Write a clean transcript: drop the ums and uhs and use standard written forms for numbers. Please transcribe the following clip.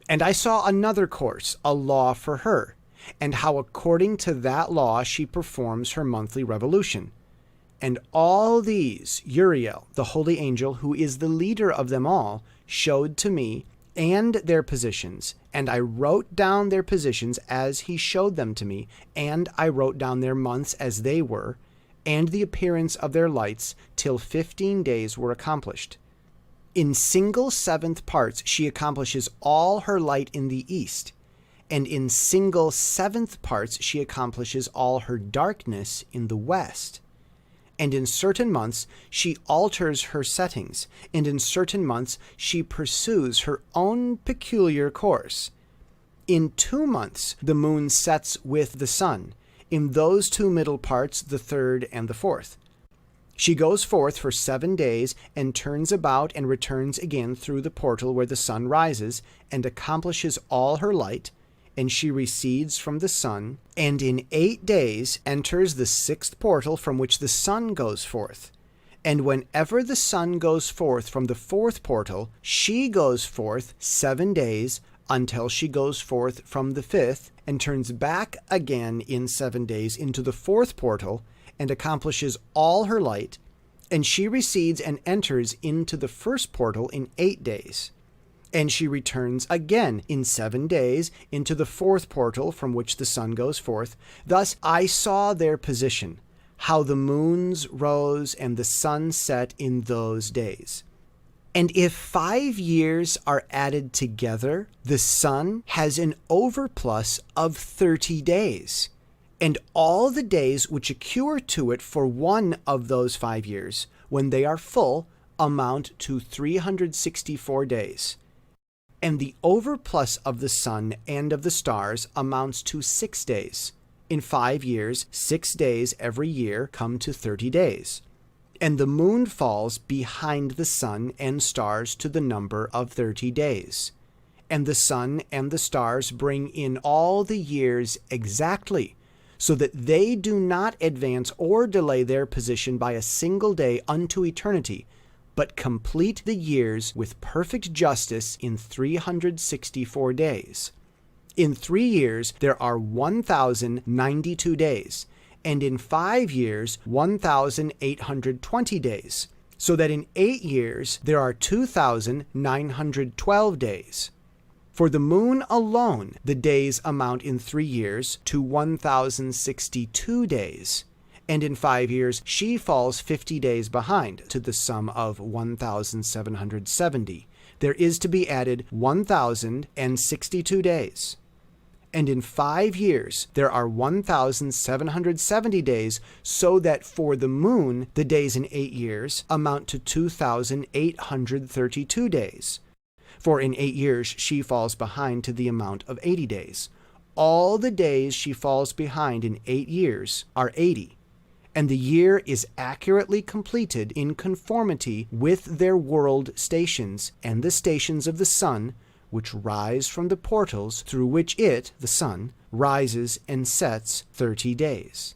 And I saw another course, a law for her, and how according to that law she performs her monthly revolution. And all these Uriel, the holy angel, who is the leader of them all, showed to me, and their positions, and I wrote down their positions as he showed them to me, and I wrote down their months as they were, and the appearance of their lights, till 15 days were accomplished. In single seventh parts she accomplishes all her light in the east, and in single seventh parts she accomplishes all her darkness in the west. And in certain months she alters her settings, and in certain months she pursues her own peculiar course. In 2 months the moon sets with the sun, in those 2 middle parts, the third and the fourth. She goes forth for 7 days, and turns about and returns again through the portal where the sun rises, and accomplishes all her light, and she recedes from the sun, and in 8 days enters the 6th portal from which the sun goes forth. And whenever the sun goes forth from the 4th portal, she goes forth 7 days, until she goes forth from the 5th, and turns back again in 7 days into the 4th portal, and accomplishes all her light, and she recedes and enters into the 1st portal in 8 days. And she returns again in 7 days into the 4th portal from which the sun goes forth. Thus I saw their position, how the moons rose and the sun set in those days. And if 5 years are added together, the sun has an overplus of 30 days. And all the days which accrue to it for one of those 5 years, when they are full, amount to 364 days. And the overplus of the sun and of the stars amounts to 6 days. In 5 years, 6 days every year come to 30 days. And the moon falls behind the sun and stars to the number of 30 days. And the sun and the stars bring in all the years exactly, so that they do not advance or delay their position by a single day unto eternity, but complete the years with perfect justice in 364 days. In 3 years there are 1,092 days, and in 5 years 1,820 days, so that in 8 years there are 2,912 days. For the moon alone, the days amount in 3 years to 1,062 days, and in 5 years she falls 50 days behind, to the sum of 1,770. There is to be added 1,062 days. And in 5 years there are 1,770 days, so that for the moon the days in 8 years amount to 2,832 days. For in 8 years she falls behind to the amount of 80 days. All the days she falls behind in 8 years are 80. And the year is accurately completed in conformity with their world stations and the stations of the sun, which rise from the portals through which it, the sun, rises and sets 30 days.